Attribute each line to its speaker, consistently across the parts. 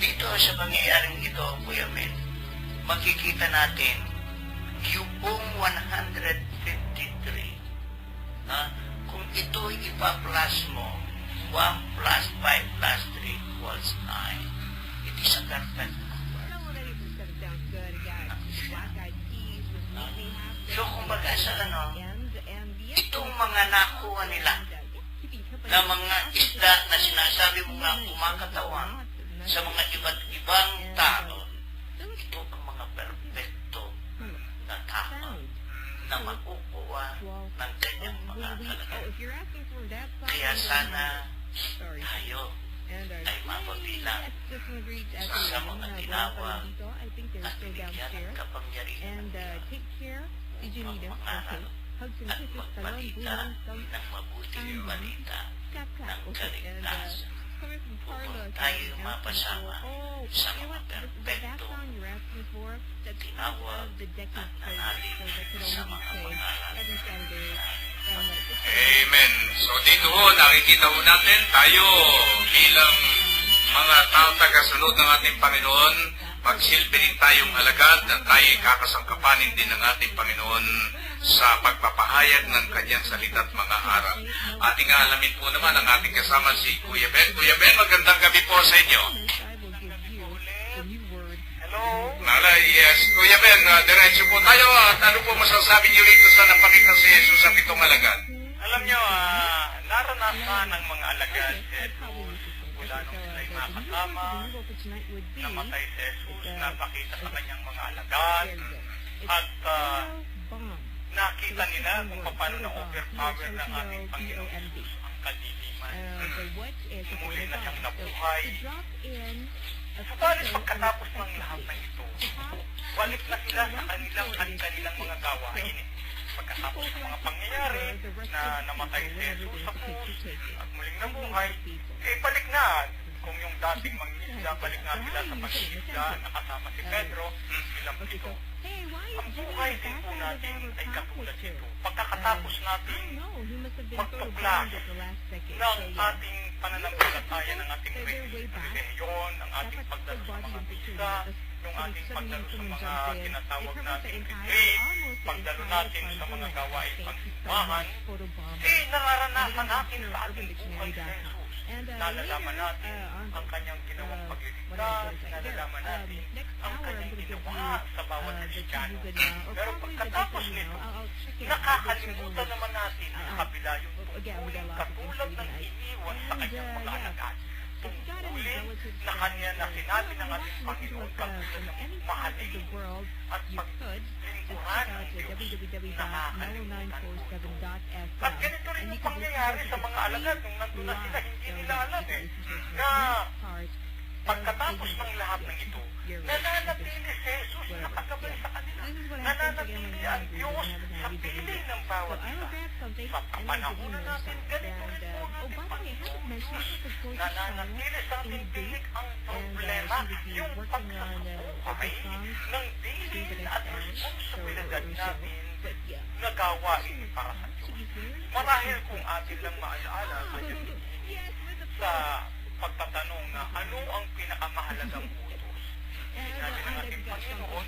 Speaker 1: Dito sa pangyayaring ito, Kuya Mel, makikita natin yung 153. Kung ito'y ipa-plus mo, 1 plus 5 plus 3 equals 9. It is a perfect number. So, kumbaga sa itong mga nakuha nila na mga isda na sinasabi mo nga kumakatawan sa mga iba't ibang tao, ito ang mga perfecto na tao na makukuha ng kanyang mga kalagayan. Kaya sana tayo ay mapabilang sa mga tinawag at binigyan ng kapangyarihan ang mangaral at magbalita ng mabuting balita ng kaligtasan upang tayo mapasama sa mga perpekto tinawag at nangaling sa mga pangalan.
Speaker 2: Amen. So dito ho, nakikita ho natin tayo bilang mga tao tagasunod ng ating Panginoon, magsilbi din tayong alagad na tayo kakasangkapanin din ng ating Panginoon sa pagpapahayag ng kanyang salita at mga aral. Ating alamin po naman ang ating kasama si Kuya Ben. Kuya Ben, magandang gabi po sa inyo.
Speaker 3: Hello?
Speaker 2: Yes, Kuya Ben, diretso po tayo at ano po masasabi niyo rito sa napakita si Jesus sa pitong alagad?
Speaker 3: Alam nyo, naranasan ng mga alagad si Jesus mula nung sila'y makasama, namatay si Jesus, napakita sa kanyang mga alagad, at nakita nila kung paano na-overpower ng ating Panginoon Jesus ang kadiliman. Muli na siyang nabuhay. Subalit pagkatapos ng lahat ng ito, balik na sila sa kanilang mga gawain. Pagkatapos ng mga pangyayari na namatay si Jesus sa krus at muling nabuhay, balik na. Kung yung dating mangingisda, balik na sila sa pangingisda, nakasama si Pedro, bilang ito. Ang buhay din po natin ay katulad nito. Pagkatapos natin magtuklas ng ating pananampalataya ng ating relihiyon, ng ating pagdalo sa mga bisa, yung ating pagdalo sa mga tinatawag natin retreat, pagdalo natin sa mga gawain pangsimbahan, nararanasan natin sa ating buhay sa Jesus. Nalalaman natin ang kanyang ginawang pagliligtas, nalalaman natin ang kanyang ginawa sa bawat Kristiyano. Pero pagkatapos nito, nakakalimutan naman natin ang kabila yung tungkulin katulad ng iniwan sa kanyang mga alagad. Tungkulin na kanya na sinabi ng ating Panginoon katulad ng mahalin at paglingkuran ng Diyos, nakakalimutan po ito. At ganito rin yung pangyayari sa mga alagad nung nandun na sila, hindi nila alam na pagkatapos ng lahat ng ito, nananatili si Jesus nakagabay sa kanila. Nananatili ang Diyos sa piling ng bawat isa. Sa kapanahonan natin, ganito rin po natin Panginoon. Nananatili sa ating piling ang problema, yung pagsasabuhay ng daily at responsibilidad natin na gawain para sa Diyos. Marahil kung atin lang maalaala sa pagtatanong na ano ang pinakamahalagang utos. Sinabi ng ating Panginoon,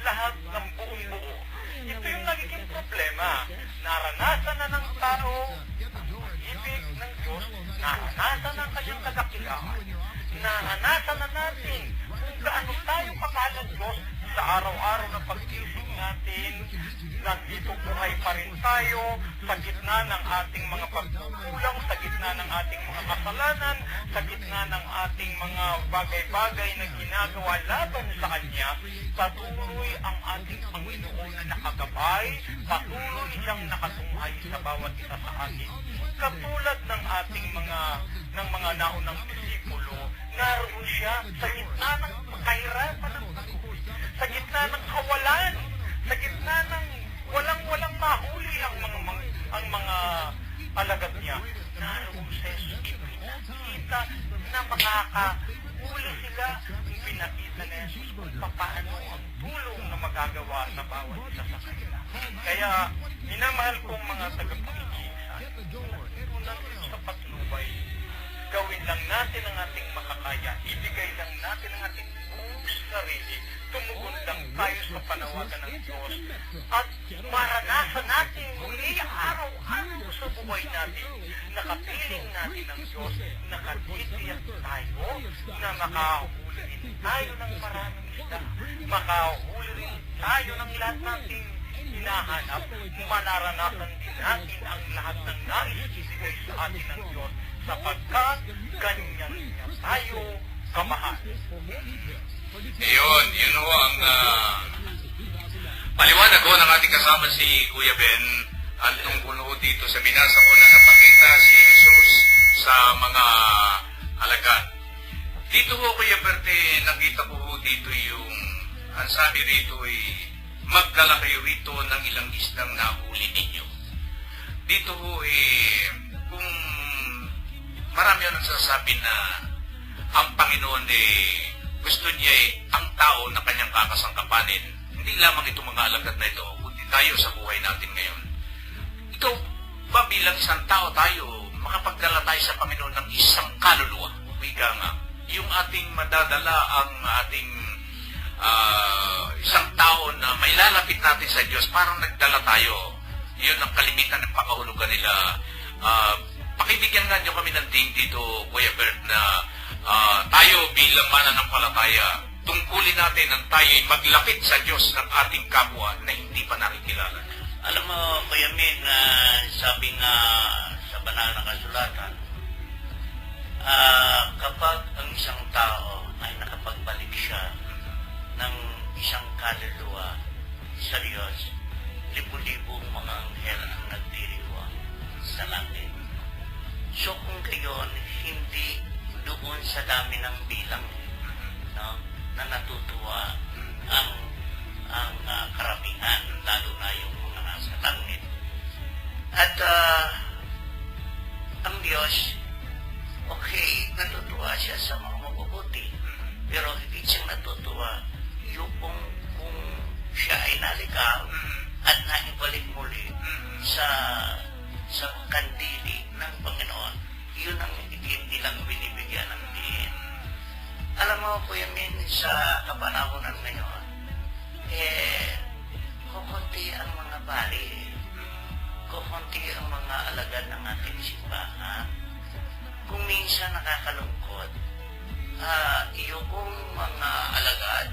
Speaker 3: lahat ng buong buo. Ito yung nagiging problema. Naranasan na ng tao ang pag-ibig ng Diyos, naranasan ng kanyang kadakilaan, naranasan na natin kung gaano tayo kamahal ng Diyos sa araw-araw na pag-ibig natin. Nandito buhay pa rin tayo sa gitna ng ating mga pagkukulang, sa gitna ng ating mga kasalanan, sa gitna ng ating mga bagay-bagay na ginagawa laban sa Kanya. Patuloy ang ating Panginoon na nakagabay, patuloy siyang nakatunghay sa bawat isa sa atin. Katulad ng ating mga naunang disipulo, naroon siya sa gitna ng kahirapan ng buhay, sa gitna ng kawalan, sa gitna ng walang mahuli ang mga alagad niya. Naroon sa Jesus, pinakita na makakahuli sila. Pinakita na Jesus kung paano ang tulong na magagawa sa bawat isa sa kanila. Kaya, minamahal kong mga tagapangitisan, meron lang sa patnubay, gawin lang
Speaker 4: natin ang ating makakaya. Ibigay lang natin ang ating buong sarili. Tumugon lang tayo sa panawagan ng Diyos. At maranasan natin muli araw-araw sa buhay natin. Nakapiling natin ang Diyos. Nakatitiyak tayo na makahuli rin tayo ng maraming isda. Makahuli rin tayo ng lahat nating hinahanap. Manaranasan din natin ang lahat ng nais ibigay sa atin ng Diyos sapagkat ganyan niya tayo kamahal.
Speaker 2: Yun ho ang paliwanag ho ng ating kasama si Kuya Ben ang tungkol ho dito sa binasa ko na napakita si Jesus sa mga alagad. Dito ho, Kuya Berte, nakita ko ho dito yung ang sabi rito ay magdala kayo rito ng ilang isdang nahuli ninyo. Dito ho kung marami ang nagsasabi na ang Panginoon gusto niya ang tao na kanyang kakasangkapanin. Hindi lamang itong mga alagad na ito, kundi tayo sa buhay natin ngayon. Ikaw ba bilang isang tao tayo, makapagdala tayo sa Panginoon ng isang kaluluwa? Biga nga, yung ating madadala ang ating isang tao na mailalapit natin sa Diyos, parang nagdala tayo. Yun ang kalimitan ng pakahulugan nila. Pakibigyan nga nyo kami ng ting dito, Kuya Bert, na tayo bilang mananampalataya, tungkulin natin ang tayo'y maglapit sa Diyos ng ating kapwa na hindi pa nakikilala.
Speaker 1: Alam mo, Kuya Min, sabi nga sa banal na kasulatan, kapag ang isang tao ay nakapagbalik siya ng isang kaluluwa sa Diyos, libu-libong mga anghel ang nagdiriwang sa langit. So kung gayon, hindi doon sa dami ng bilang, no, na natutuwa ang karamihan, lalo na yung mga nasa langit. At ang Diyos, okay, natutuwa siya sa mga mabubuti, pero hindi siya natutuwa yung kung siya ay naligaw at naibalik muli sa kandili ng Panginoon. Yun ang hindi lang binibigyan ng diin. Alam mo, Kuya Min, sa kapanahonan ngayon, kukunti ang mga bali, kukunti ang mga alagad ng ating simbahan. Kung minsan nakakalungkot, yung mga alagad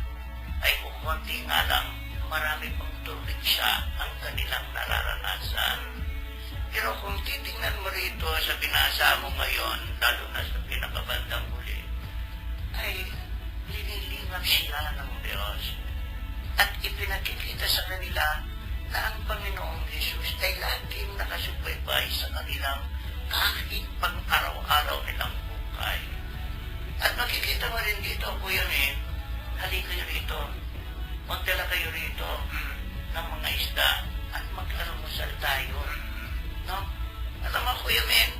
Speaker 1: ay kukunti nga lang, marami pang turbitsya ang kanilang nararanasan. Pero kung titingnan mo rito sa binasa mo ngayon, lalo na sa pinakabandang huli, ay linilingap sila ng Diyos. At ipinakikita sa kanila na ang Panginoong Jesus ay laging nakasubaybay sa kanilang kahit pang araw-araw nilang buhay. At makikita mo rin dito, Kuya Min, halika kayo rito, magdala kayo rito ng mga isda at mag-almusal tayo. No? Alam mo, Kuya Min,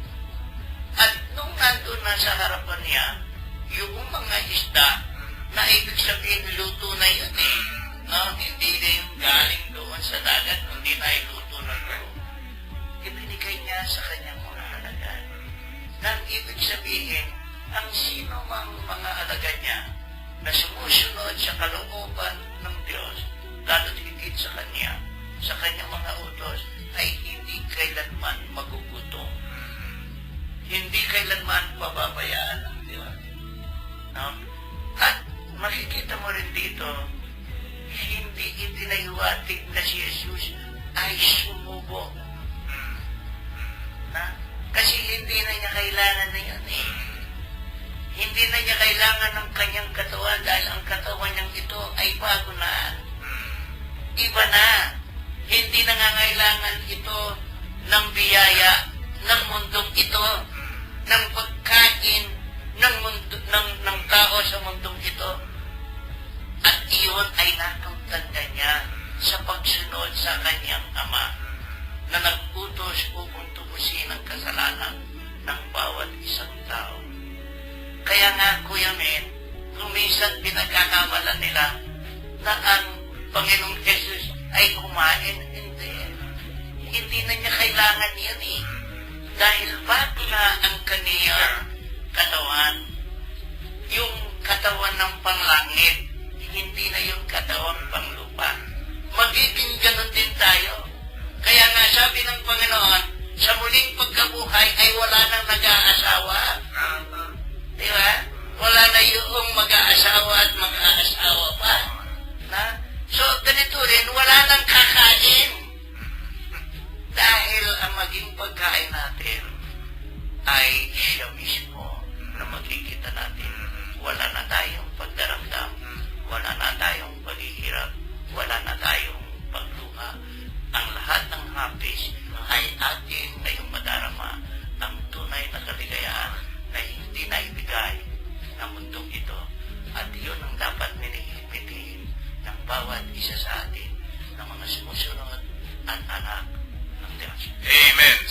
Speaker 1: at nung nandun na sa harapan niya, yung mga isda na ibig sabihin luto na yun no? Hindi na yung galing doon sa dagat, hindi na iluto na doon. Ibinigay niya sa kanyang mga alagad. Nang ibig sabihin, ang sino mang mga alagad niya na sumusunod sa kalooban ng Diyos, lalo't higit sa kanya, sa kanyang mga utos, ay hindi kailanman magugutom. Hindi kailanman pababayaan ng Diyos. No? At makikita mo rin dito, hindi itinahiwatig na si Jesus ay sumubo. Na? Kasi hindi na niya kailangan na yun Hindi na niya kailangan ng kanyang katawan dahil ang katawan niyang ito ay bago na. Iba na. Hindi nangangailangan ito ng biyaya ng mundong ito, ng pagkain ng tao sa mundong ito. At iyon ay nakatanda niya sa pagsunod sa kanyang Ama na nag-utos upang tubusin ang kasalanan ng bawat isang tao. Kaya nga, Kuya Min, kung minsan pinagkakamalan nila na ang Panginoong Jesus ay kumain, hindi na niya kailangan yan dahil bago na ang kaniyang katawan, buhay ay wala nang nag-aasawa. Di ba? Wala na yung mag-aasawa at mag-aasawa pa. Na? So, ganito rin, wala nang kakain. Dahil ang maging pagkain natin ay siya mismo.